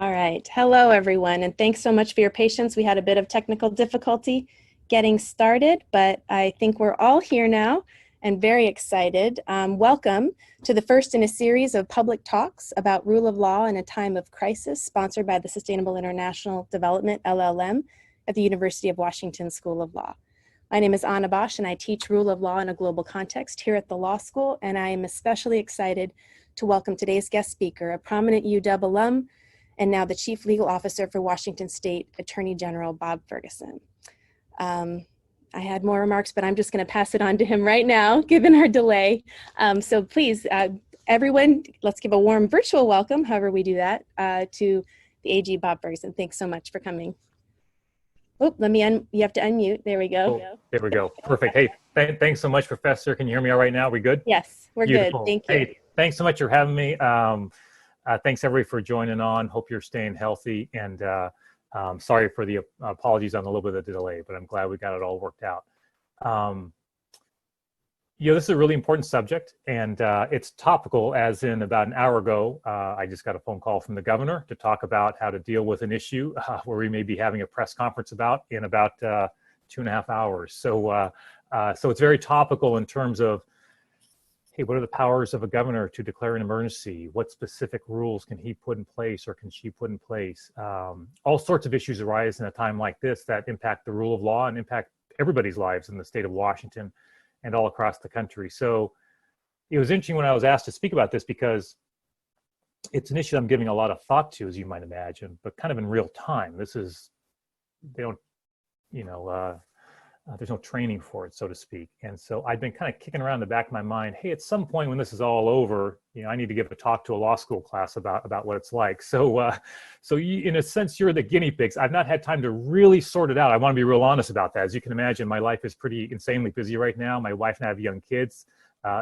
All right. Hello, everyone, and thanks so much for your patience. We had a bit of technical difficulty getting started, but I think we're all here now and very excited. Welcome to the first in a series of public talks about rule of law in a time of crisis, sponsored by the Sustainable International Development, LL.M, at the University of Washington School of Law. My name is Anna Bosch, and I teach rule of law in a global context here at the law school, and I am especially excited to welcome today's guest speaker, a prominent UW alum, and now the Chief Legal Officer for Washington State Attorney General Bob Ferguson. I had more remarks, but I'm just going to pass it on to him right now, given our delay. So please, everyone, let's give a warm virtual welcome, however we do that, to the AG Bob Ferguson. Thanks so much for coming. Oh, you have to unmute. There we go. Oh, there we go. Perfect. Hey, thanks so much, Professor. Can you hear me all right now? We good? Yes, we're Beautiful. Good. Thank you. Hey, thanks so much for having me. Thanks everybody for joining on. Hope you're staying healthy, and sorry for the apologies on a little bit of the delay, but I'm glad we got it all worked out. This is a really important subject, and it's topical, as in about an hour ago, I just got a phone call from the governor to talk about how to deal with an issue where we may be having a press conference about in about 2.5 hours. So it's very topical in terms of, hey, what are the powers of a governor to declare an emergency? What specific rules can he put in place or can she put in place? All sorts of issues arise in a time like this that impact the rule of law and impact everybody's lives in the state of Washington and all across the country. So it was interesting when I was asked to speak about this, because it's an issue I'm giving a lot of thought to, as you might imagine, but kind of in real time. There's no training for it, so to speak. And so I've been kind of kicking around the back of my mind, hey, at some point when this is all over, I need to give a talk to a law school class about what it's like. So in a sense, you're the guinea pigs. I've not had time to really sort it out. I want to be real honest about that. As you can imagine, my life is pretty insanely busy right now. My wife and I have young kids.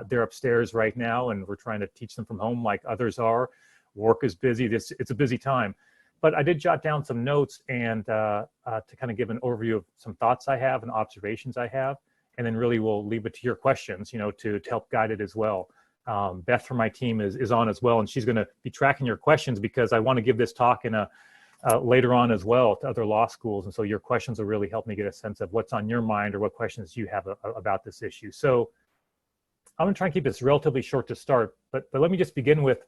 They're upstairs right now, and we're trying to teach them from home like others are. Work is busy. It's a busy time. But I did jot down some notes and to kind of give an overview of some thoughts I have and observations I have, and then really we'll leave it to your questions, to help guide it as well. Beth from my team is on as well, and she's going to be tracking your questions, because I want to give this talk in later on as well to other law schools, and so your questions will really help me get a sense of what's on your mind or what questions you have about this issue. So I'm going to try and keep this relatively short to start, but let me just begin with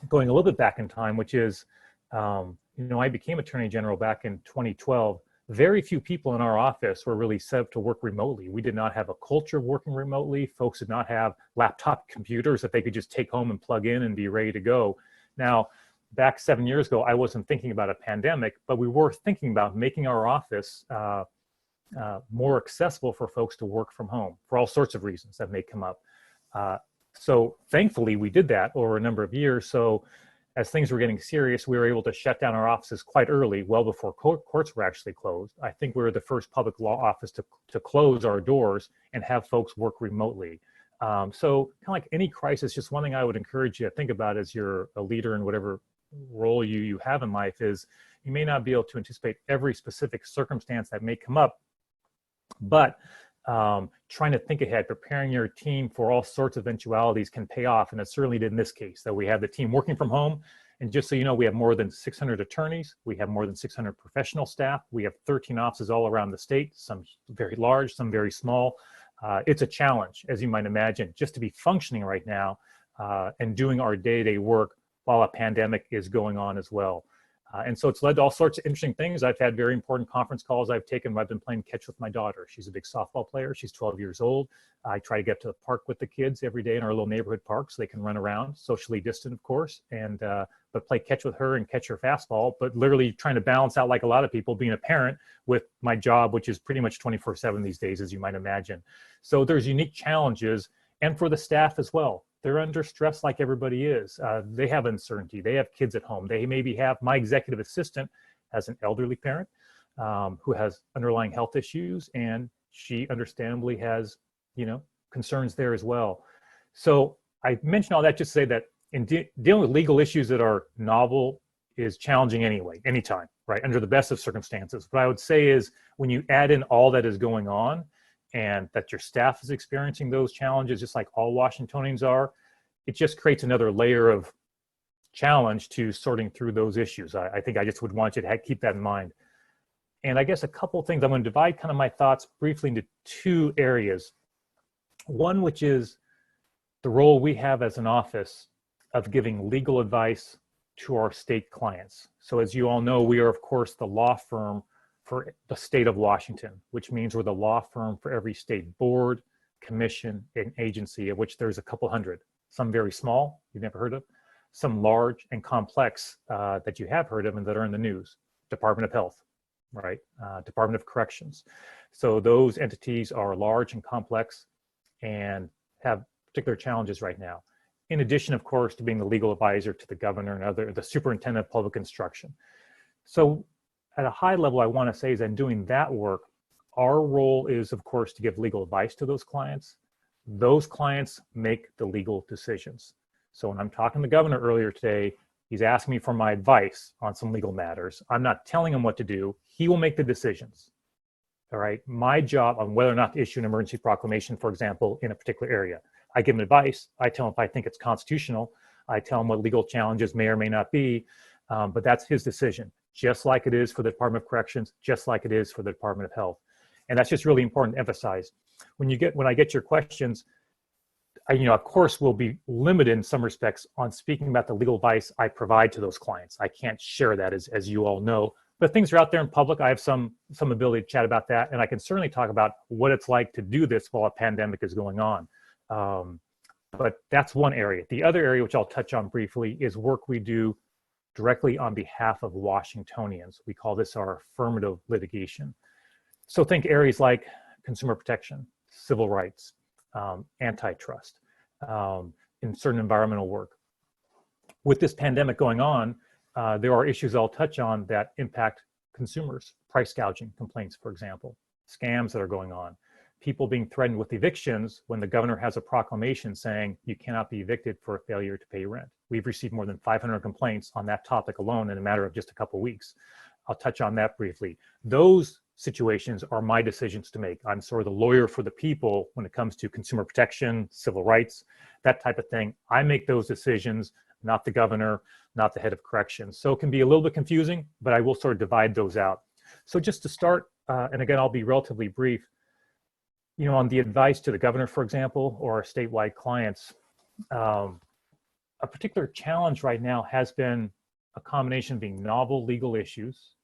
going a little bit back in time, which is, I became Attorney General back in 2012. Very few people in our office were really set up to work remotely. We did not have a culture of working remotely. Folks did not have laptop computers that they could just take home and plug in and be ready to go. Now, back 7 years ago, I wasn't thinking about a pandemic, but we were thinking about making our office more accessible for folks to work from home for all sorts of reasons that may come up. So thankfully, we did that over a number of years. So as things were getting serious, we were able to shut down our offices quite early, well before courts were actually closed. I think we were the first public law office to close our doors and have folks work remotely. So kind of like any crisis, just one thing I would encourage you to think about as you're a leader in whatever role you have in life is, you may not be able to anticipate every specific circumstance that may come up, but trying to think ahead, preparing your team for all sorts of eventualities can pay off. And it certainly did in this case, that we have the team working from home. And just so you know, we have more than 600 attorneys. We have more than 600 professional staff. We have 13 offices all around the state, some very large, some very small. It's a challenge, as you might imagine, just to be functioning right now and doing our day-to-day work while a pandemic is going on as well. And so it's led to all sorts of interesting things. I've had very important conference calls I've taken where I've been playing catch with my daughter. She's a big softball player. She's 12 years old. I try to get to the park with the kids every day in our little neighborhood park so they can run around, socially distant, of course, and but play catch with her and catch her fastball, but literally trying to balance out, like a lot of people, being a parent with my job, which is pretty much 24/7 these days, as you might imagine. So there's unique challenges, and for the staff as well. They're under stress like everybody is. They have uncertainty. They have kids at home. They maybe have, my executive assistant has an elderly parent who has underlying health issues, and she understandably has, concerns there as well. So I mention all that just to say that in dealing with legal issues that are novel is challenging anyway, anytime, right? Under the best of circumstances. What I would say is, when you add in all that is going on, and that your staff is experiencing those challenges, just like all Washingtonians are, it just creates another layer of challenge to sorting through those issues. I think I just would want you to keep that in mind. And I guess a couple of things, I'm going to divide kind of my thoughts briefly into two areas. One, which is the role we have as an office of giving legal advice to our state clients. So as you all know, we are, of course, the law firm for the state of Washington, which means we're the law firm for every state board, commission, and agency, of which there's a couple hundred. Some very small, you've never heard of, some large and complex that you have heard of and that are in the news. Department of Health, right? Department of Corrections. So those entities are large and complex and have particular challenges right now. In addition, of course, to being the legal advisor to the governor and the superintendent of public instruction. So at a high level, I want to say is in doing that work, our role is, of course, to give legal advice to those clients. Those clients make the legal decisions. So when I'm talking to the governor earlier today, he's asking me for my advice on some legal matters. I'm not telling him what to do. He will make the decisions. All right. My job on whether or not to issue an emergency proclamation, for example, in a particular area. I give him advice. I tell him if I think it's constitutional. I tell him what legal challenges may or may not be, but that's his decision, just like it is for the Department of Corrections, just like it is for the Department of Health. And that's just really important to emphasize. When I get your questions, of course, we'll be limited in some respects on speaking about the legal advice I provide to those clients. I can't share that, as you all know. But things are out there in public. I have some ability to chat about that, and I can certainly talk about what it's like to do this while a pandemic is going on. But that's one area. The other area, which I'll touch on briefly, is work we do directly on behalf of Washingtonians. We call this our affirmative litigation. So think areas like consumer protection, civil rights, antitrust, in certain environmental work. With this pandemic going on, there are issues I'll touch on that impact consumers. Price gouging complaints, for example, scams that are going on, people being threatened with evictions when the governor has a proclamation saying you cannot be evicted for a failure to pay rent. We've received more than 500 complaints on that topic alone in a matter of just a couple of weeks. I'll touch on that briefly. Those situations are my decisions to make. I'm sort of the lawyer for the people when it comes to consumer protection, civil rights, that type of thing. I make those decisions, not the governor, not the head of corrections. So it can be a little bit confusing, but I will sort of divide those out. So just to start, and again, I'll be relatively brief, on the advice to the governor, for example, or our statewide clients, a particular challenge right now has been a combination of being novel legal issues,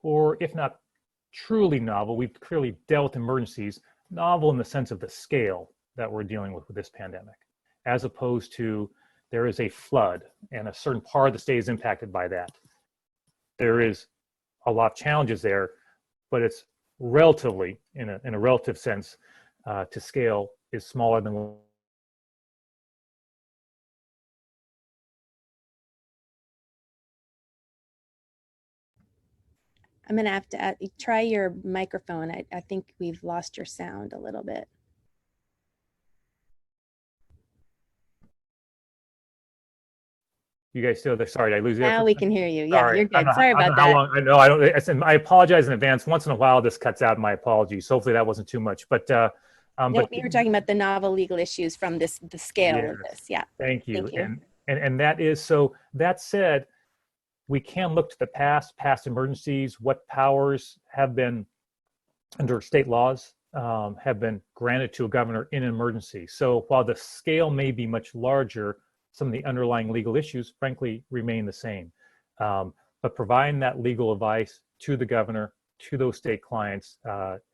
or if not truly novel, we've clearly dealt with emergencies, novel in the sense of the scale that we're dealing with this pandemic, as opposed to there is a flood and a certain part of the state is impacted by that. There is a lot of challenges there, but it's relatively, in a relative sense, to scale, is smaller than I'm going to have to try your microphone. I think we've lost your sound a little bit. You guys still there? Sorry, did I lose you? Now we can hear you. Yeah, Sorry. you're good. Sorry about that. I know. I apologize in advance. Once in a while, this cuts out. My apologies. Hopefully, that wasn't too much. But no, we were talking about the novel legal issues from the scale of this. Yeah. Thank you. And that is so. That said, we can look to the past emergencies. What powers have been under state laws have been granted to a governor in an emergency. So while the scale may be much larger, some of the underlying legal issues, frankly, remain the same. But providing that legal advice to the governor, to those state clients,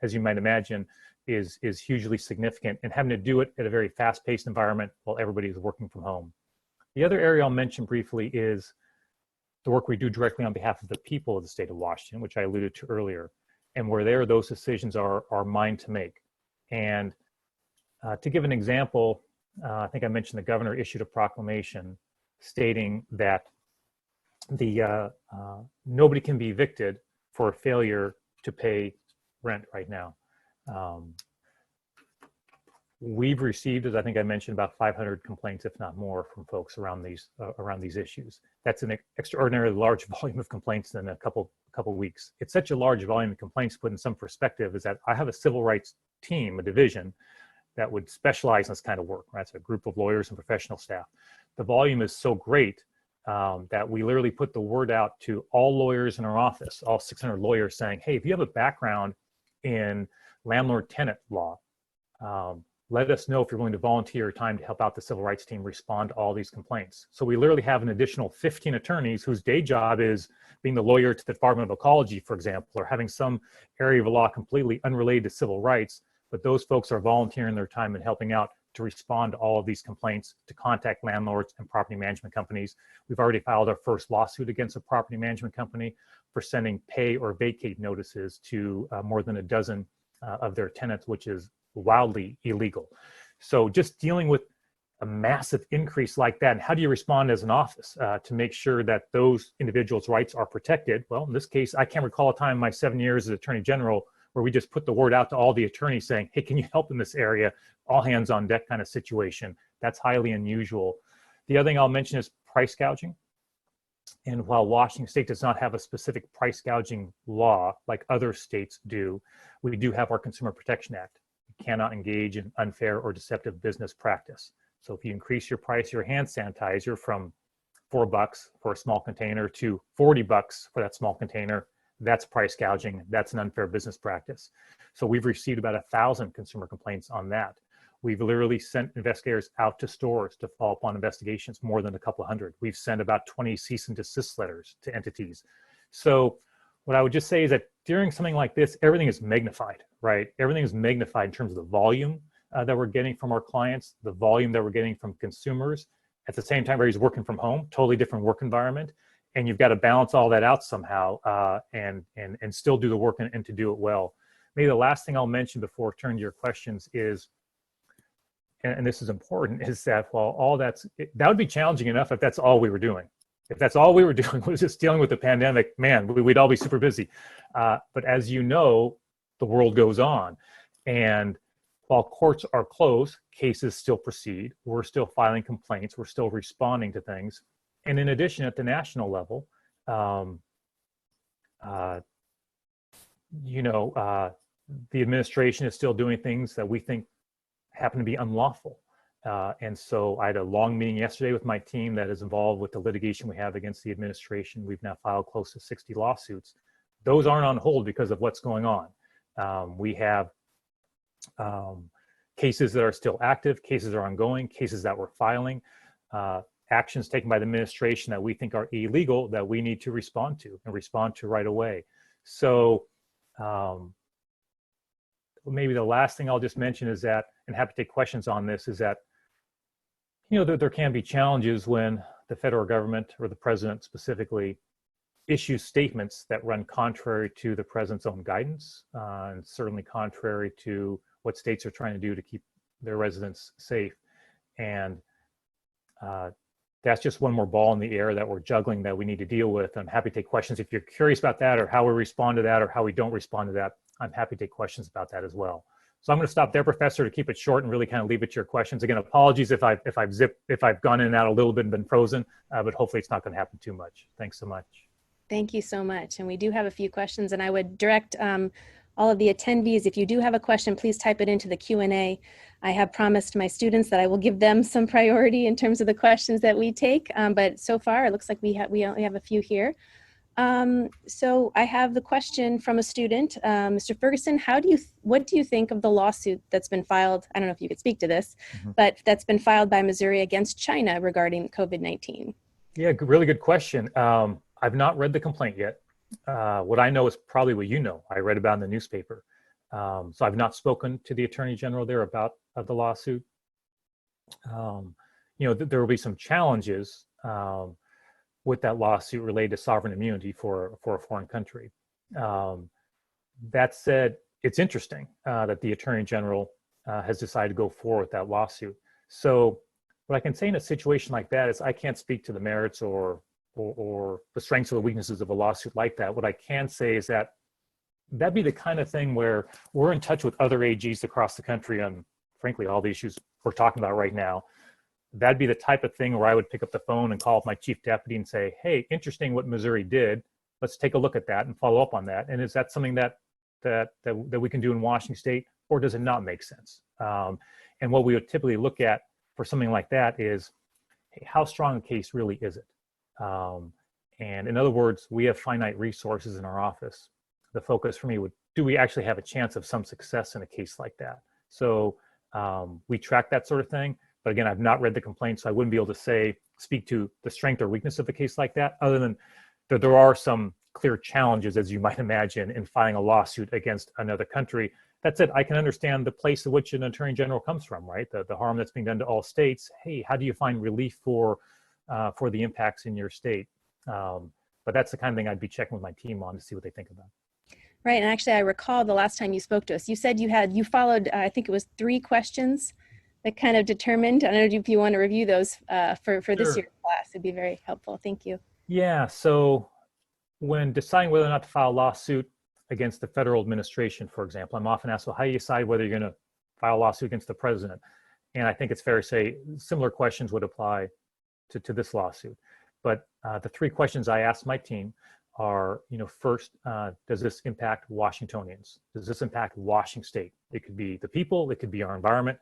as you might imagine, is hugely significant, and having to do it at a very fast-paced environment while everybody is working from home. The other area I'll mention briefly is the work we do directly on behalf of the people of the state of Washington, which I alluded to earlier, and where those decisions are mine to make. And to give an example, I think I mentioned the governor issued a proclamation stating that nobody can be evicted for a failure to pay rent right now. We've received, as I think I mentioned, about 500 complaints, if not more, from folks around these issues. That's an extraordinarily large volume of complaints in a couple weeks. It's such a large volume of complaints, put in some perspective, is that I have a civil rights team, a division, that would specialize in this kind of work, right? It's a group of lawyers and professional staff. The volume is so great that we literally put the word out to all lawyers in our office, all 600 lawyers, saying, hey, if you have a background in landlord-tenant law, let us know if you're willing to volunteer your time to help out the civil rights team respond to all these complaints. So we literally have an additional 15 attorneys whose day job is being the lawyer to the Department of Ecology, for example, or having some area of law completely unrelated to civil rights, but those folks are volunteering their time and helping out to respond to all of these complaints, to contact landlords and property management companies. We've already filed our first lawsuit against a property management company for sending pay or vacate notices to more than a dozen of their tenants, which is wildly illegal. So just dealing with a massive increase like that, and how do you respond as an office to make sure that those individuals' rights are protected? Well, in this case, I can't recall a time in my 7 years as Attorney General where we just put the word out to all the attorneys saying, hey, can you help in this area? All hands on deck kind of situation. That's highly unusual. The other thing I'll mention is price gouging. And while Washington State does not have a specific price gouging law like other states do, we do have our Consumer Protection Act. You cannot engage in unfair or deceptive business practice. So if you increase your price of your hand sanitizer from $4 for a small container to $40 for that small container, that's price gouging. That's an unfair business practice. So we've received about 1,000 consumer complaints on that. We've literally sent investigators out to stores to follow up on investigations, more than a couple hundred. We've sent about 20 cease and desist letters to entities. So what I would just say is that during something like this, everything is magnified, right? Everything is magnified in terms of the volume that we're getting from our clients, the volume that we're getting from consumers. At the same time, everybody's working from home, totally different work environment. And you've got to balance all that out somehow and still do the work and to do it well. Maybe the last thing I'll mention before turning to your questions is, and this is important, is that while all that would be challenging enough if that's all we were doing. If that's all we were doing was just dealing with the pandemic, man, we'd all be super busy. But as you know, the world goes on. And while courts are closed, cases still proceed. We're still filing complaints. We're still responding to things. And in addition, at the national level, the administration is still doing things that we think happen to be unlawful. And so I had a long meeting yesterday with my team that is involved with the litigation we have against the administration. We've now filed close to 60 lawsuits. Those aren't on hold because of what's going on. We have cases that are still active, cases that are ongoing, cases that we're filing, actions taken by the administration that we think are illegal that we need to respond to and respond to right away. So maybe the last thing I'll just mention is that, and happy to take questions on this, is that, there can be challenges when the federal government or the president specifically issues statements that run contrary to the president's own guidance, and certainly contrary to what states are trying to do to keep their residents safe. And that's just one more ball in the air that we're juggling that we need to deal with. I'm happy to take questions if you're curious about that, or how we respond to that, or how we don't respond to that. I'm happy to take questions about that as well. So I'm going to stop there, Professor, to keep it short and really kind of leave it to your questions. Again, apologies if I've gone in and out a little bit and been frozen, but hopefully it's not going to happen too much. Thanks so much. Thank you so much. And we do have a few questions, and I would direct all of the attendees, if you do have a question, please type it into the Q&A. I have promised my students that I will give them some priority in terms of the questions that we take, but so far it looks like we only have a few here. So I have the question from a student, Mr. Ferguson, what do you think of the lawsuit that's been filed? I don't know if you could speak to this, but that's been filed by Missouri against China regarding COVID-19. Yeah, really good question. I've not read the complaint yet. What I know is probably what you know. I read about in the newspaper. So I've not spoken to the Attorney General there about the lawsuit. There will be some challenges with that lawsuit related to sovereign immunity for a foreign country. That said, it's interesting that the Attorney General has decided to go forward with that lawsuit. So what I can say in a situation like that is I can't speak to the merits or the strengths or the weaknesses of a lawsuit like that. What I can say is that that'd be the kind of thing where we're in touch with other AGs across the country on, frankly, all the issues we're talking about right now. That'd be the type of thing where I would pick up the phone and call up my chief deputy and say, hey, interesting what Missouri did. Let's take a look at that and follow up on that. And is that something that we can do in Washington State, or does it not make sense? And what we would typically look at for something like that is, hey, how strong a case really is it? And in other words, we have finite resources in our office. The focus for me would, do we actually have a chance of some success in a case like that? So we track that sort of thing. But again, I've not read the complaint, so I wouldn't be able to speak to the strength or weakness of a case like that, other than that there are some clear challenges, as you might imagine, in filing a lawsuit against another country. That said, I can understand the place in which an attorney general comes from, right? The harm that's being done to all states. Hey, how do you find relief for the impacts in your state? But that's the kind of thing I'd be checking with my team on to see what they think about. Right, and actually I recall the last time you spoke to us, you said you followed, I think it was 3 questions that kind of determined. I don't know if you want to review those for Sure. this year's class. It'd be very helpful. Thank you. Yeah, so when deciding whether or not to file a lawsuit against the federal administration, for example, I'm often asked, well, how do you decide whether you're going to file a lawsuit against the president? And I think it's fair to say similar questions would apply to this lawsuit. But the 3 questions I asked my team are, first, does this impact Washingtonians? Does this impact Washington State? It could be the people, it could be our environment,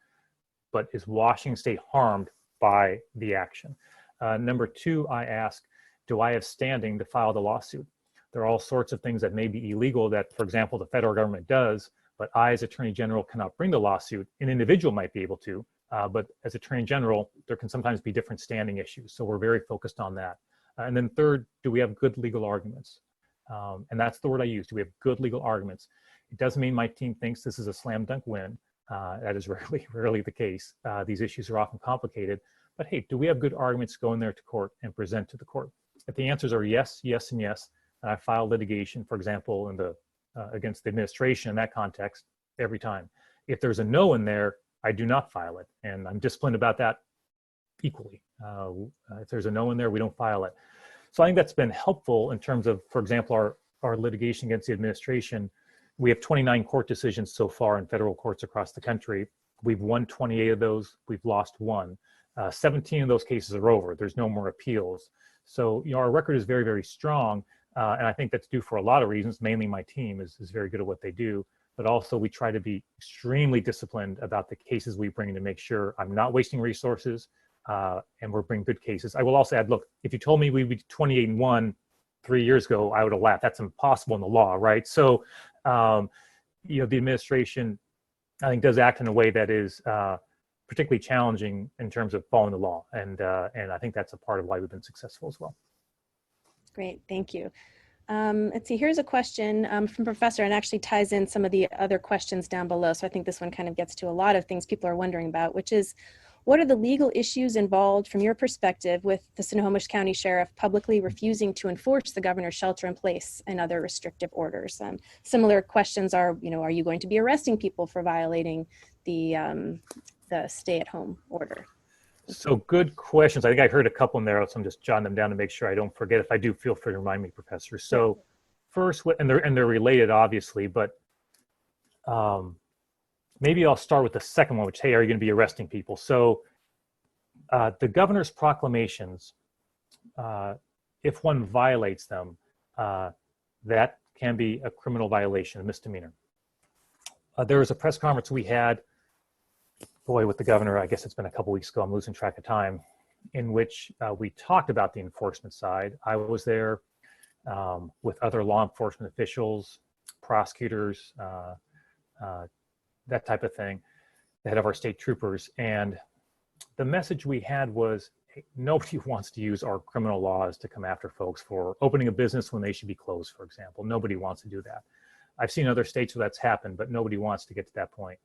but is Washington State harmed by the action? Number 2, I ask, do I have standing to file the lawsuit? There are all sorts of things that may be illegal that, for example, the federal government does, but I, as Attorney General, cannot bring the lawsuit. An individual might be able to, but as Attorney General, there can sometimes be different standing issues. So we're very focused on that. And then third, do we have good legal arguments? And that's the word I use. Do we have good legal arguments? It doesn't mean my team thinks this is a slam dunk win. That is rarely the case. These issues are often complicated. But hey, do we have good arguments to go in there to court and present to the court? If the answers are yes, yes, and yes, and I file litigation, for example, against the administration in that context, every time. If there's a no in there, I do not file it. And I'm disciplined about that equally. If there's a no in there, we don't file it. So I think that's been helpful in terms of, for example, our litigation against the administration. We have 29 court decisions so far in federal courts across the country. We've won 28 of those. We've lost 1. 17 of those cases are over. There's no more appeals. So our record is very, very strong. And I think that's due for a lot of reasons. Mainly my team is very good at what they do. But also we try to be extremely disciplined about the cases we bring to make sure I'm not wasting resources and we're bringing good cases. I will also add, look, if you told me we'd be 28-1 3 years ago, I would have laughed. That's impossible in the law, right? So, the administration, I think, does act in a way that is particularly challenging in terms of following the law. And I think that's a part of why we've been successful as well. Great, thank you. Let's see, here's a question from Professor, and actually ties in some of the other questions down below. So I think this one kind of gets to a lot of things people are wondering about, which is, what are the legal issues involved from your perspective with the Snohomish County Sheriff publicly refusing to enforce the governor's shelter-in-place and other restrictive orders? Similar questions are, are you going to be arresting people for violating the stay-at-home order? So good questions. I think I heard a couple in there, so I'm just jotting them down to make sure I don't forget. If I do, feel free to remind me, Professor. So first, and they're related, obviously, but maybe I'll start with the second one, which, hey, are you going to be arresting people? So the governor's proclamations, if one violates them, that can be a criminal violation, a misdemeanor. There was a press conference we had, with the governor, I guess it's been a couple weeks ago, I'm losing track of time, in which we talked about the enforcement side. I was there with other law enforcement officials, prosecutors, that type of thing, the head of our state troopers. And the message we had was, hey, nobody wants to use our criminal laws to come after folks for opening a business when they should be closed, for example. Nobody wants to do that. I've seen other states where that's happened, but nobody wants to get to that point.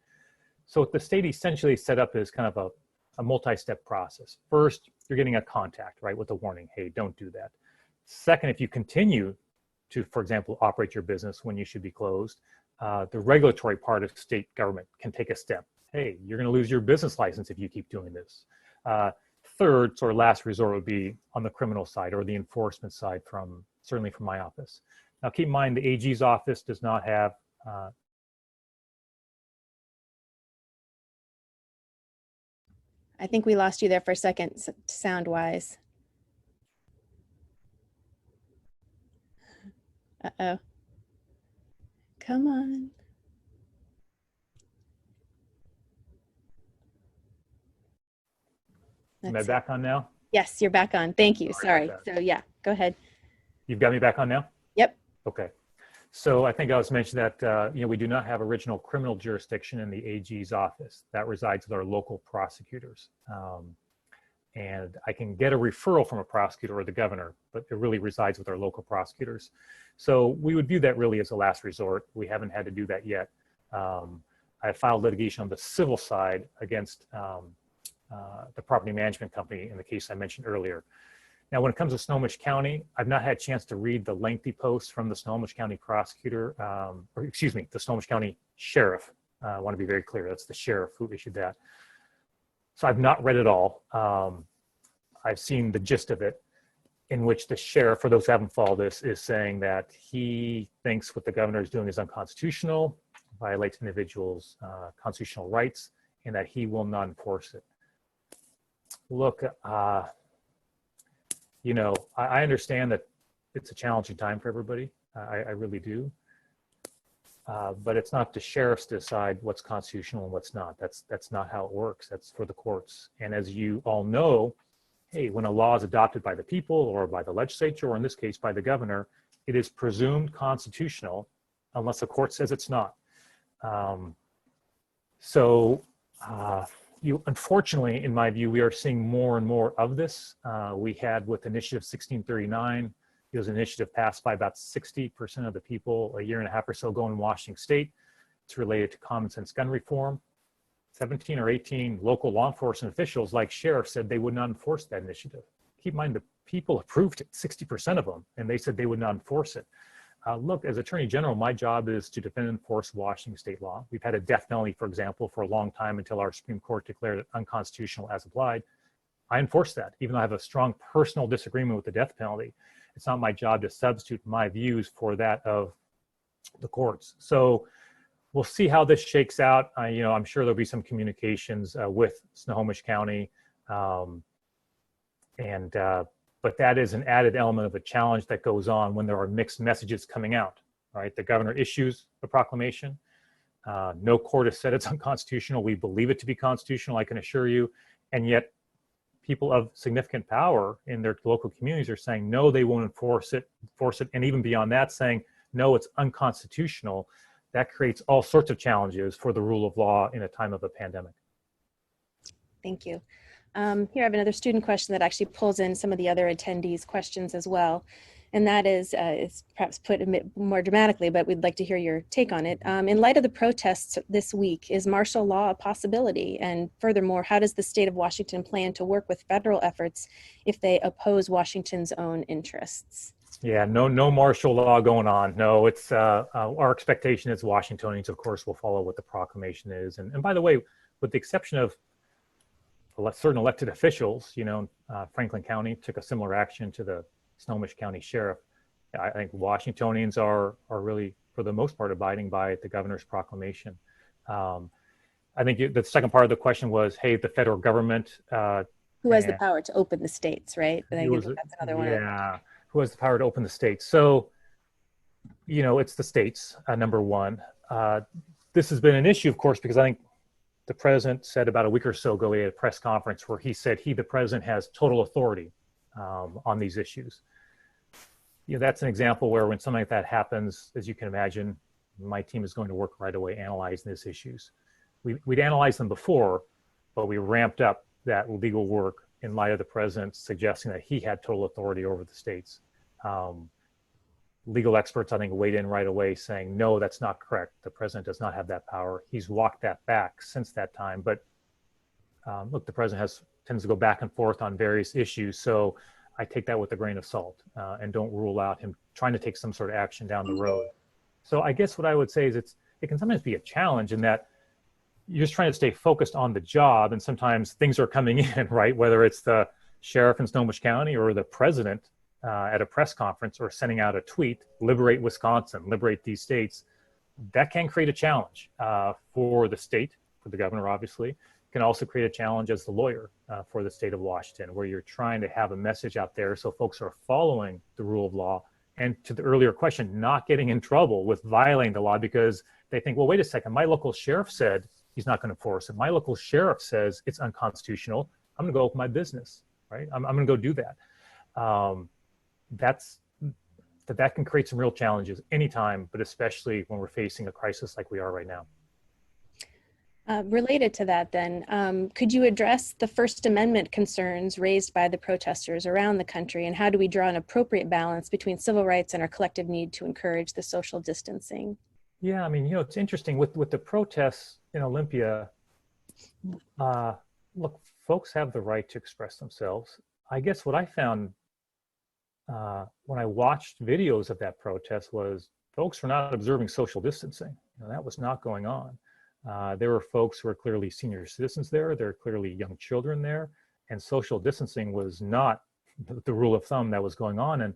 So what the state essentially set up is kind of a multi-step process. First, you're getting a contact, right, with a warning, hey, don't do that. Second, if you continue to, for example, operate your business when you should be closed, the regulatory part of state government can take a step. Hey, you're going to lose your business license if you keep doing this. Third, sort of last resort, would be on the criminal side or the enforcement side, certainly from my office. Now, keep in mind, the AG's office does not have I think we lost you there for a second, sound-wise. Uh-oh. Come on. Am I back on now? Yes, you're back on. Thank you. Sorry Sorry. about that. So yeah, go ahead. You've got me back on now? Yep. Okay. So I think I was mentioning that we do not have original criminal jurisdiction in the AG's office. That resides with our local prosecutors. And I can get a referral from a prosecutor or the governor, but it really resides with our local prosecutors. So we would view that really as a last resort. We haven't had to do that yet. I filed litigation on the civil side against the property management company in the case I mentioned earlier. Now, when it comes to Snohomish County, I've not had a chance to read the lengthy post from the Snohomish County prosecutor, or excuse me, the Snohomish County sheriff. I want to be very clear, that's the sheriff who issued that. So I've not read it all. I've seen the gist of it, in which the sheriff, for those who haven't followed this, is saying that he thinks what the governor is doing is unconstitutional, violates individuals' constitutional rights, and that he will not enforce it. Look, I understand that it's a challenging time for everybody. I really do. But it's not the sheriffs to decide what's constitutional and what's not. That's not how it works. That's for the courts. And as you all know, hey, when a law is adopted by the people or by the legislature, or in this case by the governor, it is presumed constitutional unless the court says it's not. Unfortunately, in my view, we are seeing more and more of this. We had with Initiative 1639, it was an initiative passed by about 60% of the people a year and a half or so ago in Washington State. It's related to common sense gun reform. 17 or 18 local law enforcement officials, like sheriffs, said they would not enforce that initiative. Keep in mind, the people approved it, 60% of them, and they said they would not enforce it. Look, as Attorney General, my job is to defend and enforce Washington state law. We've had a death penalty, for example, for a long time until our Supreme Court declared it unconstitutional as applied. I enforce that, even though I have a strong personal disagreement with the death penalty. It's not my job to substitute my views for that of the courts. So we'll see how this shakes out. I'm sure there'll be some communications with Snohomish County, but that is an added element of a challenge that goes on when there are mixed messages coming out, right? The governor issues a proclamation. No court has said it's unconstitutional. We believe it to be constitutional, I can assure you. And yet people of significant power in their local communities are saying, no, they won't enforce it. And even beyond that, saying, no, it's unconstitutional. That creates all sorts of challenges for the rule of law in a time of a pandemic. Thank you. Here I have another student question that actually pulls in some of the other attendees' questions as well. And that is, it's perhaps put a bit more dramatically, but we'd like to hear your take on it. In light of the protests this week, is martial law a possibility? And furthermore, how does the state of Washington plan to work with federal efforts if they oppose Washington's own interests? Yeah, no martial law going on. No, it's our expectation is Washingtonians, of course, will follow what the proclamation is. And by the way, with the exception of certain elected officials, Franklin County took a similar action to the Snohomish County Sheriff. I think Washingtonians are really, for the most part, abiding by the governor's proclamation. I think the second part of the question was, hey, the federal government. Who has the power to open the states, right? I think that's another one. Yeah, who has the power to open the states? So, it's the states, number one. This has been an issue, of course, because I think the president said about a week or so ago, he had a press conference where he said the president, has total authority on these issues. That's an example where when something like that happens, as you can imagine, my team is going to work right away analyzing these issues. We'd analyzed them before, but we ramped up that legal work in light of the president suggesting that he had total authority over the states. Legal experts, I think, weighed in right away saying, no, that's not correct. The president does not have that power. He's walked that back since that time. But look, the president tends to go back and forth on various issues. So I take that with a grain of salt and don't rule out him trying to take some sort of action down the road. So I guess what I would say is it can sometimes be a challenge in that you're just trying to stay focused on the job. And sometimes things are coming in, right? Whether it's the sheriff in Snohomish County or the president at a press conference or sending out a tweet, liberate Wisconsin, liberate these states, that can create a challenge for the state, for the governor, obviously. It can also create a challenge as the lawyer for the state of Washington, where you're trying to have a message out there so folks are following the rule of law. And to the earlier question, not getting in trouble with violating the law because they think, well, wait a second, my local sheriff said he's not going to enforce it. My local sheriff says it's unconstitutional. I'm going to go open my business, right? I'm going to go do that. That's that can create some real challenges anytime, but especially when we're facing a crisis like we are right now. Related to that then, could you address the First Amendment concerns raised by the protesters around the country, and how do we draw an appropriate balance between civil rights and our collective need to encourage the social distancing? Yeah, I mean, it's interesting with the protests in Olympia. Look, folks have the right to express themselves. I guess what I found when I watched videos of that protest was folks were not observing social distancing. That was not going on. There were folks who were clearly senior citizens there. There were clearly young children there, and social distancing was not the rule of thumb that was going on, and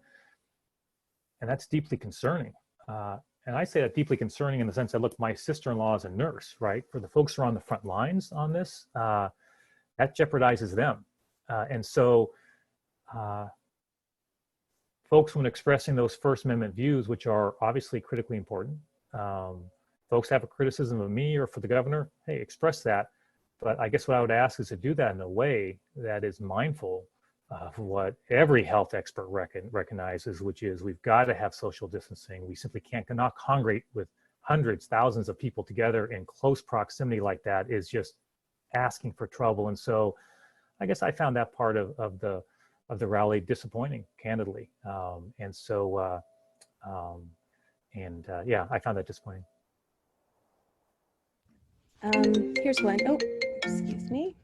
that's deeply concerning. And I say that deeply concerning in the sense that, look, my sister-in-law is a nurse, right? For the folks who are on the front lines on this, that jeopardizes them. And so folks, when expressing those First Amendment views, which are obviously critically important, folks have a criticism of me or for the governor, hey, express that. But I guess what I would ask is to do that in a way that is mindful of what every health expert recognizes, which is we've got to have social distancing. We simply cannot congregate with hundreds, thousands of people together in close proximity like that is just asking for trouble. And so I guess I found that part of the rally disappointing, candidly. Yeah, I found that disappointing. Here's one. Oh, excuse me.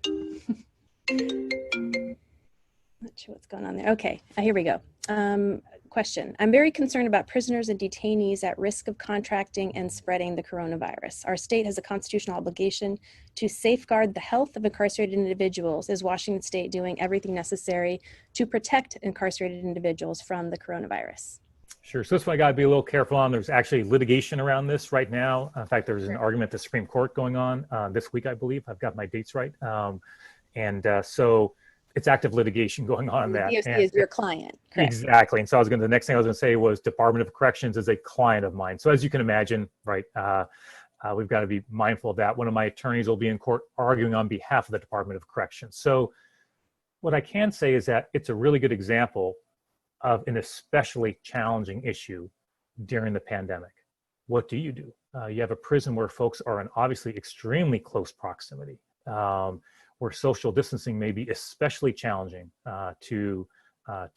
Not sure what's going on there. Okay, here we go. Question. I'm very concerned about prisoners and detainees at risk of contracting and spreading the coronavirus. Our state has a constitutional obligation to safeguard the health of incarcerated individuals. Is Washington State doing everything necessary to protect incarcerated individuals from the coronavirus? Sure. So this one I got to be a little careful on. There's actually litigation around this right now. In fact, there's an argument at the Supreme Court going on this week, I believe. I've got my dates right. So it's active litigation going on that. The DOC is your client, correct? Exactly. And so the next thing I was going to say was Department of Corrections is a client of mine. So as you can imagine, right, we've got to be mindful of that. One of my attorneys will be in court arguing on behalf of the Department of Corrections. So what I can say is that it's a really good example of an especially challenging issue during the pandemic. What do? You have a prison where folks are in obviously extremely close proximity, where social distancing may be especially challenging to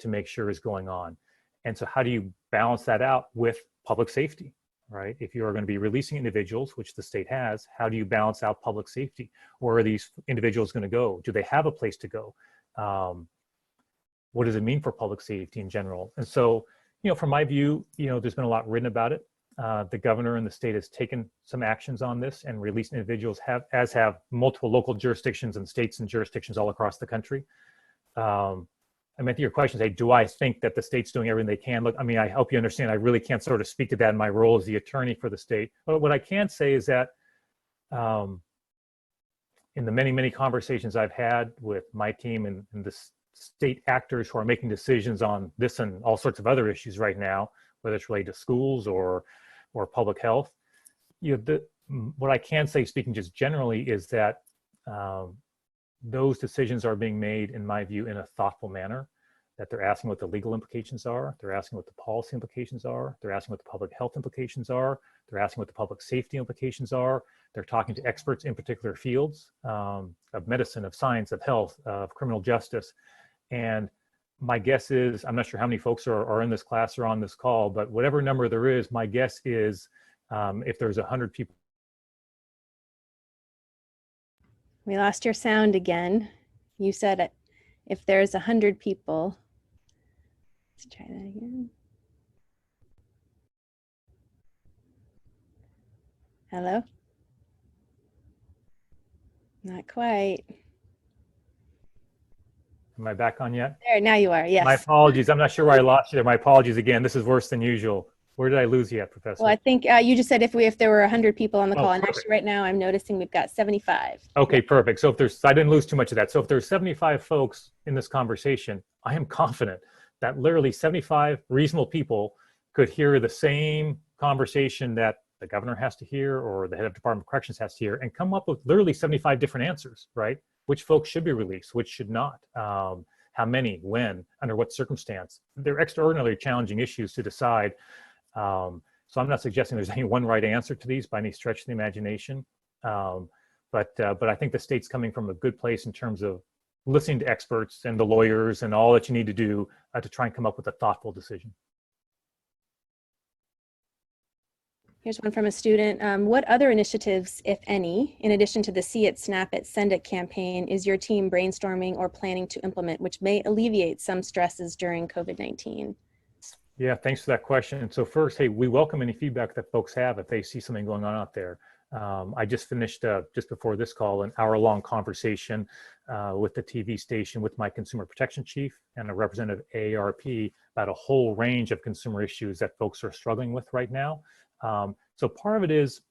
make sure is going on. And so how do you balance that out with public safety, right? If you are going to be releasing individuals, which the state has, how do you balance out public safety? Where are these individuals going to go? Do they have a place to go? What does it mean for public safety in general? And so, from my view, there's been a lot written about it. The governor and the state has taken some actions on this and released individuals, as have multiple local jurisdictions and states and jurisdictions all across the country. I meant to your question, say, do I think that the state's doing everything they can? Look, I mean, I hope you understand, I really can't sort of speak to that in my role as the attorney for the state. But what I can say is that in the many, many conversations I've had with my team and the state actors who are making decisions on this and all sorts of other issues right now, whether it's related to schools or public health, what I can say, speaking just generally, is that those decisions are being made, in my view, in a thoughtful manner, that they're asking what the legal implications are, they're asking what the policy implications are, they're asking what the public health implications are, they're asking what the public safety implications are, they're talking to experts in particular fields of medicine, of science, of health, of criminal justice. And my guess is, I'm not sure how many folks are in this class or on this call, but whatever number there is, my guess is if there's 100 people. We lost your sound again. You said if there's 100 people. Let's try that again. Hello? Not quite. Am I back on yet? There, now you are, yes. My apologies. I'm not sure where I lost you there. My apologies again. This is worse than usual. Where did I lose you at, Professor? Well, I think you just said if there were 100 people on the call, and actually right now I'm noticing we've got 75. Okay, perfect. So I didn't lose too much of that. So if there's 75 folks in this conversation, I am confident that literally 75 reasonable people could hear the same conversation that the governor has to hear or the head of Department of Corrections has to hear and come up with literally 75 different answers, right? which folks should be released, which should not, how many, when, under what circumstance. They're extraordinarily challenging issues to decide. So I'm not suggesting there's any one right answer to these by any stretch of the imagination. But I think the state's coming from a good place in terms of listening to experts and the lawyers and all that you need to do to try and come up with a thoughtful decision. Here's one from a student. What other initiatives, if any, in addition to the See It, Snap It, Send It campaign, is your team brainstorming or planning to implement, which may alleviate some stresses during COVID-19? Yeah, thanks for that question. And so first, hey, we welcome any feedback that folks have if they see something going on out there. I just finished, just before this call, an hour-long conversation with the TV station with my consumer protection chief and a representative AARP about a whole range of consumer issues that folks are struggling with right now. So part of it is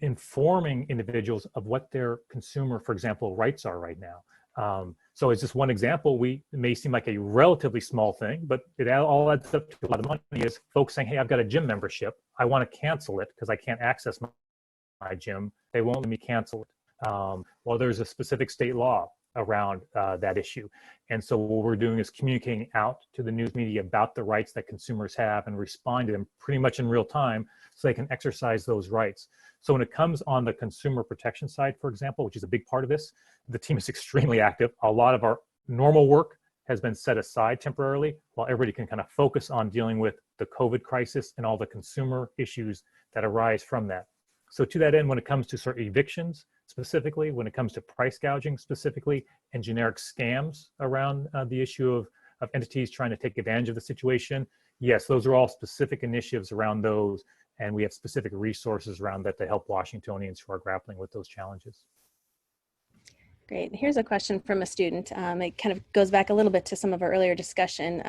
informing individuals of what their consumer, for example, rights are right now. So as just one example, it may seem like a relatively small thing, but it all adds up to a lot of money. Is folks saying, hey, I've got a gym membership. I want to cancel it because I can't access my gym. They won't let me cancel it. Well, there's a specific state law around that issue. And so what we're doing is communicating out to the news media about the rights that consumers have and respond to them pretty much in real time so they can exercise those rights. So when it comes on the consumer protection side, for example, which is a big part of this, the team is extremely active. A lot of our normal work has been set aside temporarily while everybody can kind of focus on dealing with the COVID crisis and all the consumer issues that arise from that. So to that end, when it comes to sort of evictions specifically, when it comes to price gouging specifically, and generic scams around the issue of entities trying to take advantage of the situation, yes, those are all specific initiatives around those, and we have specific resources around that to help Washingtonians who are grappling with those challenges. Great. Here's a question from a student. It kind of goes back a little bit to some of our earlier discussion.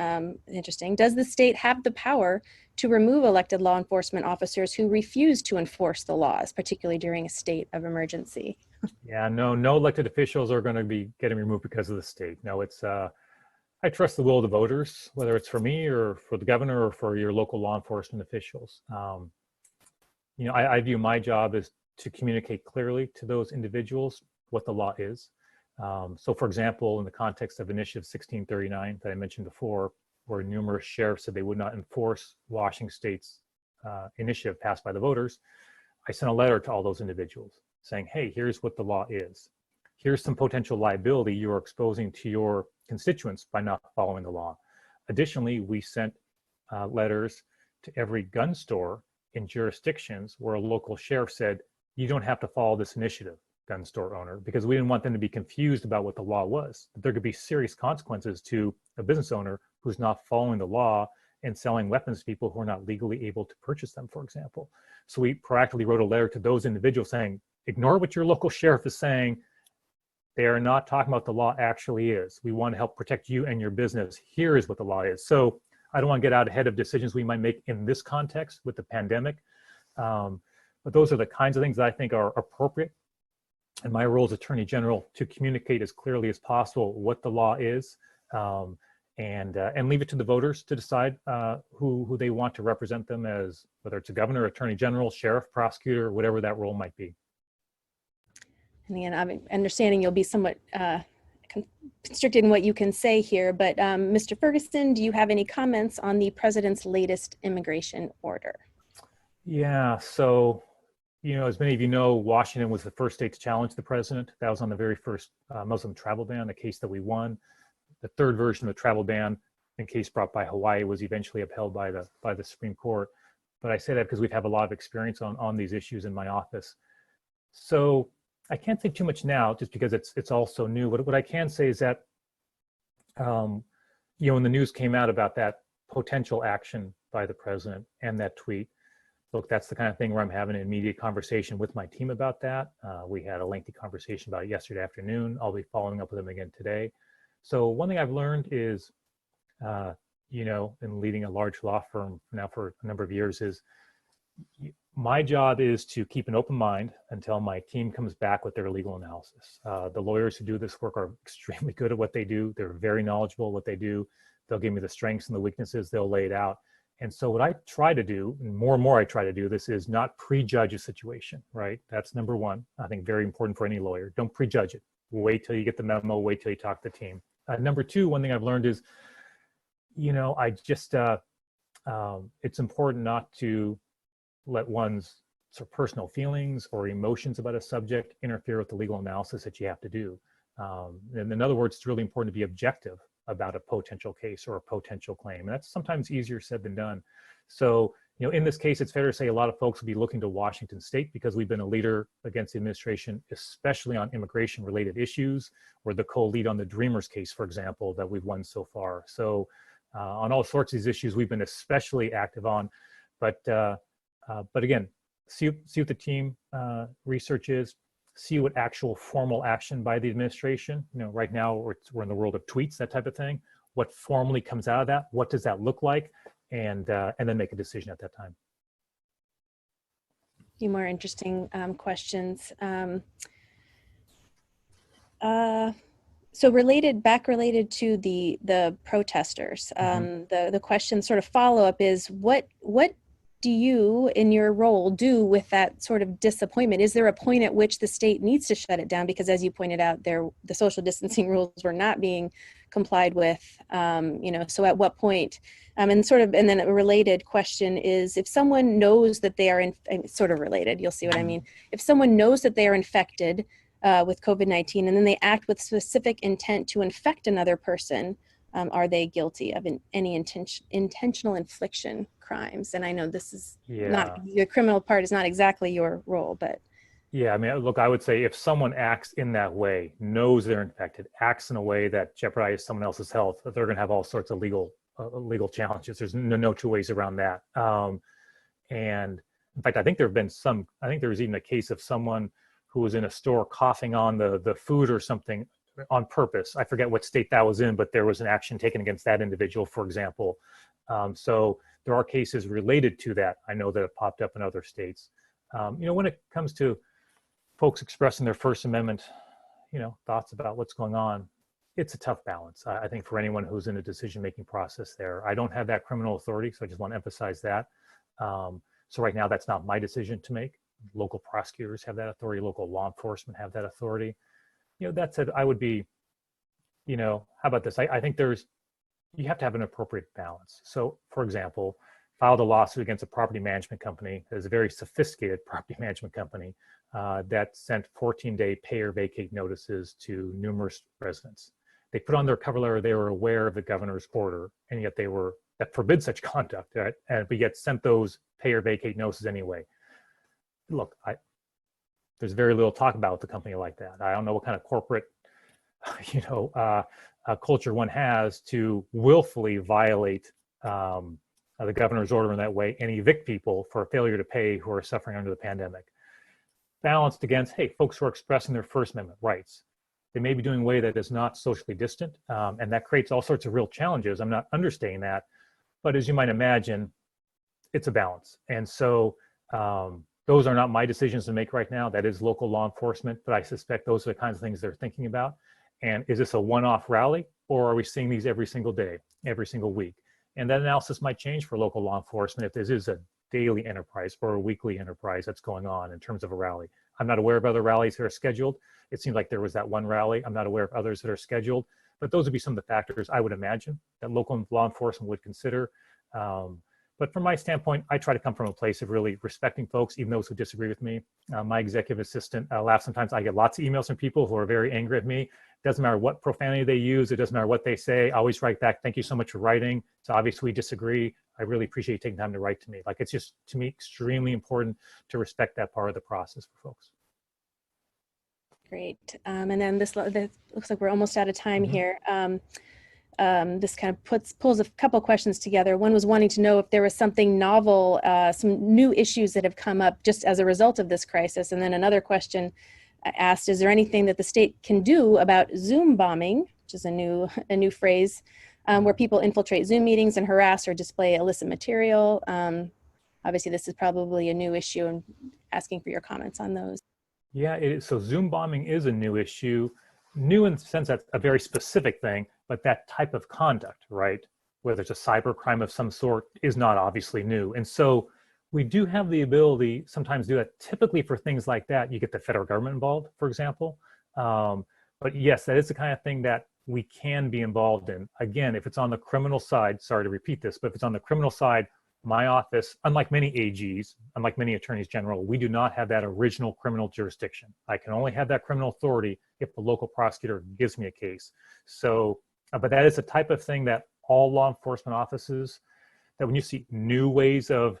Interesting. Does the state have the power to remove elected law enforcement officers who refuse to enforce the laws, particularly during a state of emergency? Yeah, no elected officials are going to be getting removed because of the state. No, it's, I trust the will of the voters, whether it's for me or for the governor or for your local law enforcement officials. I view my job as to communicate clearly to those individuals what the law is. So for example, in the context of Initiative 1639 that I mentioned before, where numerous sheriffs said they would not enforce Washington State's initiative passed by the voters, I sent a letter to all those individuals saying, hey, here's what the law is. Here's some potential liability you're exposing to your constituents by not following the law. Additionally, we sent letters to every gun store in jurisdictions where a local sheriff said, you don't have to follow this initiative, gun store owner, because we didn't want them to be confused about what the law was. There could be serious consequences to a business owner who's not following the law and selling weapons to people who are not legally able to purchase them, for example. So we proactively wrote a letter to those individuals saying, ignore what your local sheriff is saying. They are not talking about what the law actually is. We want to help protect you and your business. Here is what the law is. So I don't want to get out ahead of decisions we might make in this context with the pandemic. But those are the kinds of things that I think are appropriate in my role as Attorney General to communicate as clearly as possible what the law is, and leave it to the voters to decide who they want to represent them as, whether it's a governor, attorney general, sheriff, prosecutor, whatever that role might be. And again, I'm understanding you'll be somewhat constricted in what you can say here, but Mr. Ferguson, do you have any comments on the president's latest immigration order? Yeah, so, as many of you know, Washington was the first state to challenge the president. That was on the very first Muslim travel ban, a case that we won. The third version of the travel ban, in case brought by Hawaii, was eventually upheld by the Supreme Court. But I say that because we've had a lot of experience on these issues in my office. So I can't say too much now, just because it's all so new. What I can say is that, when the news came out about that potential action by the president and that tweet, look, that's the kind of thing where I'm having an immediate conversation with my team about that. We had a lengthy conversation about it yesterday afternoon. I'll be following up with them again today. So one thing I've learned is, in leading a large law firm now for a number of years, is my job is to keep an open mind until my team comes back with their legal analysis. The lawyers who do this work are extremely good at what they do. They're very knowledgeable at what they do. They'll give me the strengths and the weaknesses. They'll lay it out. And so what I try to do, and more I try to do this, is not prejudge a situation, right? That's number one. I think very important for any lawyer. Don't prejudge it. wait till you get the memo, wait till you talk to the team. Number two, one thing I've learned is, I just, it's important not to let one's sort of personal feelings or emotions about a subject interfere with the legal analysis that you have to do. And in other words, it's really important to be objective about a potential case or a potential claim. And that's sometimes easier said than done. So, in this case, it's fair to say a lot of folks will be looking to Washington State because we've been a leader against the administration, especially on immigration related issues. We're the co-lead on the Dreamers case, for example, that we've won so far. So on all sorts of these issues, we've been especially active on, but again, see what the team research is, see what actual formal action by the administration. Right now we're in the world of tweets, that type of thing. What formally comes out of that? What does that look like? And then make a decision at that time. A few more interesting questions. So related to the protesters, the question sort of follow-up is what do you in your role do with that sort of disappointment? Is there a point at which the state needs to shut it down? Because as you pointed out, the social distancing rules were not being complied with, so at what point? And then a related question is, if someone knows that they are sort of related, you'll see what I mean. If someone knows that they are infected with COVID-19 and then they act with specific intent to infect another person, are they guilty of any intentional infliction crimes? And I know this is not, the criminal part is not exactly your role, but. Yeah, I mean, look, I would say if someone acts in that way, knows they're infected, acts in a way that jeopardizes someone else's health, they're going to have all sorts of legal challenges. There's no two ways around that. And in fact, I think there was even a case of someone who was in a store coughing on the food or something on purpose. I forget what state that was in, but there was an action taken against that individual, for example. So there are cases related to that. I know that have popped up in other states. When it comes to folks expressing their First Amendment, thoughts about what's going on, it's a tough balance. I think for anyone who's in a decision-making process there. I don't have that criminal authority, so I just want to emphasize that. So right now, that's not my decision to make. Local prosecutors have that authority. Local law enforcement have that authority. That said, I would be, how about this? I think you have to have an appropriate balance. So, for example, filed a lawsuit against a property management company that is a very sophisticated property management company that sent 14-day pay or vacate notices to numerous residents. They put on their cover letter they were aware of the governor's order, and yet that forbids such conduct, right? But yet sent those pay or vacate notices anyway. Look, there's very little talk about the company like that. I don't know what kind of corporate, culture one has to willfully violate the governor's order in that way and evict people for failure to pay who are suffering under the pandemic. Balanced against, hey, folks who are expressing their First Amendment rights. They may be doing a way that is not socially distant, and that creates all sorts of real challenges. I'm not understating that, but as you might imagine, it's a balance. And so those are not my decisions to make right now. That is local law enforcement, but I suspect those are the kinds of things they're thinking about. And is this a one-off rally, or are we seeing these every single day, every single week? And that analysis might change for local law enforcement if this is a daily enterprise or a weekly enterprise that's going on in terms of a rally. I'm not aware of other rallies that are scheduled. It seems like there was that one rally. I'm not aware of others that are scheduled, but those would be some of the factors I would imagine that local law enforcement would consider. But from my standpoint, I try to come from a place of really respecting folks, even those who disagree with me. My executive assistant laughs sometimes. I get lots of emails from people who are very angry at me. It doesn't matter what profanity they use. It doesn't matter what they say. I always write back, thank you so much for writing. It's obvious we disagree. I really appreciate you taking time to write to me. Like, it's just, to me, extremely important to respect that part of the process for folks. Great. And then this looks like we're almost out of time here. This kind of pulls a couple questions together. One was wanting to know if there was something novel, some new issues that have come up just as a result of this crisis. And then another question asked, is there anything that the state can do about Zoom bombing, which is a new phrase, where people infiltrate Zoom meetings and harass or display illicit material? Obviously, this is probably a new issue, and asking for your comments on those. Yeah, it is. So Zoom bombing is a new issue. New in the sense that's a very specific thing, but that type of conduct, right, whether it's a cyber crime of some sort, is not obviously new. And so we do have the ability sometimes to do that. Typically for things like that, you get the federal government involved, for example. But yes, that is the kind of thing that we can be involved in. Again, if it's on the criminal side, sorry to repeat this, but if it's on the criminal side, my office, unlike many AGs, unlike many attorneys general, we do not have that original criminal jurisdiction. I can only have that criminal authority if the local prosecutor gives me a case. So, but that is the type of thing that all law enforcement offices, that when you see new ways of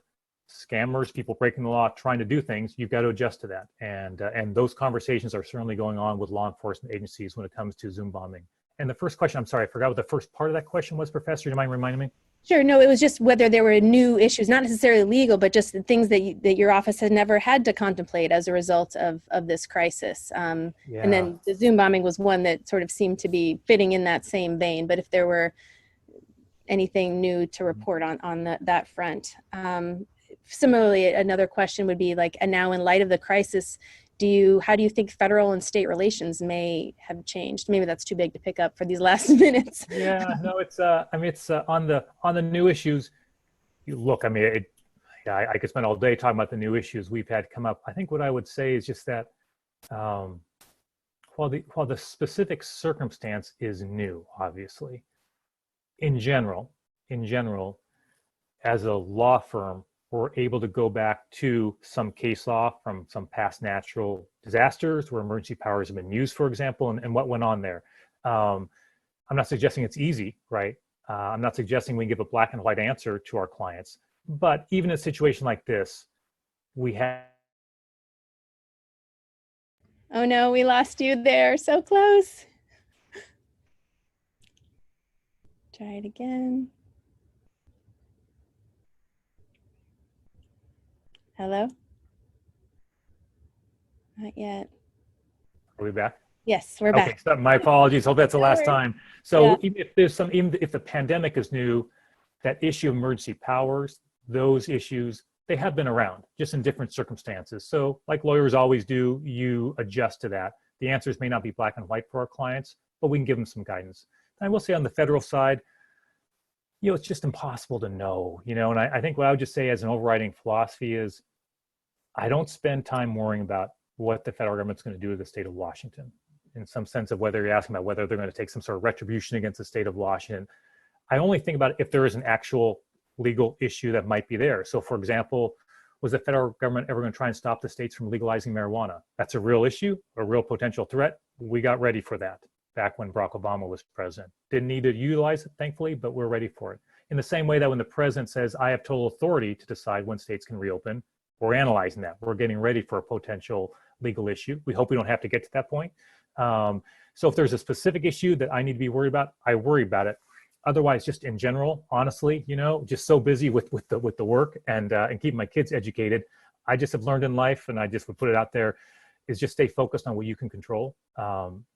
scammers, people breaking the law, trying to do things, you've got to adjust to that. And those conversations are certainly going on with law enforcement agencies when it comes to Zoom bombing. And the first question, I'm sorry, I forgot what the first part of that question was, Professor. Do you mind reminding me? Sure. No, it was just whether there were new issues, not necessarily legal, but just things that that your office had never had to contemplate as a result of this crisis. And then the Zoom bombing was one that sort of seemed to be fitting in that same vein. But if there were anything new to report on that front. Similarly, another question would be like, and now in light of the crisis, how do you think federal and state relations may have changed? Maybe that's too big to pick up for these last minutes. Yeah, no, it's on the new issues. You look, I mean, I could spend all day talking about the new issues we've had come up. I think what I would say is just that while the specific circumstance is new, obviously, in general, as a law firm, we're able to go back to some case law from some past natural disasters where emergency powers have been used, for example, and what went on there. I'm not suggesting it's easy, right? I'm not suggesting we can give a black and white answer to our clients, but even in a situation like this, we have. Oh no, we lost you there. So close. Try it again. Hello? Not yet. Are we back? Yes, we're back. Okay, so my apologies. Hope that's the last time. So Yeah. even if the pandemic is new, that issue of emergency powers, those issues, they have been around, just in different circumstances. So like lawyers always do, you adjust to that. The answers may not be black and white for our clients, but we can give them some guidance. And I will say on the federal side, it's just impossible to know, and I think what I would just say as an overriding philosophy is I don't spend time worrying about what the federal government's going to do with the state of Washington, in some sense of whether you're asking about whether they're going to take some sort of retribution against the state of Washington. I only think about if there is an actual legal issue that might be there. So for example, was the federal government ever going to try and stop the states from legalizing marijuana? That's a real issue, a real potential threat. We got ready for that back when Barack Obama was president. Didn't need to utilize it, thankfully, but we're ready for it. In the same way that when the president says, I have total authority to decide when states can reopen, we're analyzing that. We're getting ready for a potential legal issue. We hope we don't have to get to that point. So if there's a specific issue that I need to be worried about, I worry about it. Otherwise, just in general, honestly, just so busy with the work and keeping my kids educated, I just have learned in life, and I just would put it out there, is just stay focused on what you can control.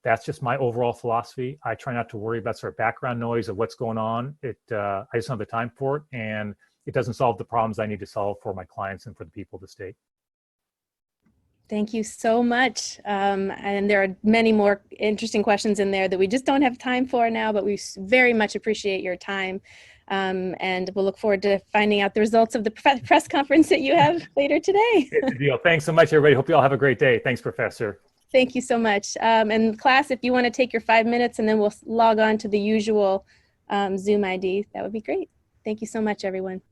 That's just my overall philosophy. I try not to worry about sort of background noise of what's going on. I just don't have the time for it, and it doesn't solve the problems I need to solve for my clients and for the people of the state. Thank you so much. And there are many more interesting questions in there that we just don't have time for now, but we very much appreciate your time. And we'll look forward to finding out the results of the press conference that you have later today. It's a deal. Thanks so much, everybody. Hope you all have a great day. Thanks, Professor. Thank you so much. And class, if you want to take your 5 minutes and then we'll log on to the usual Zoom ID, that would be great. Thank you so much, everyone.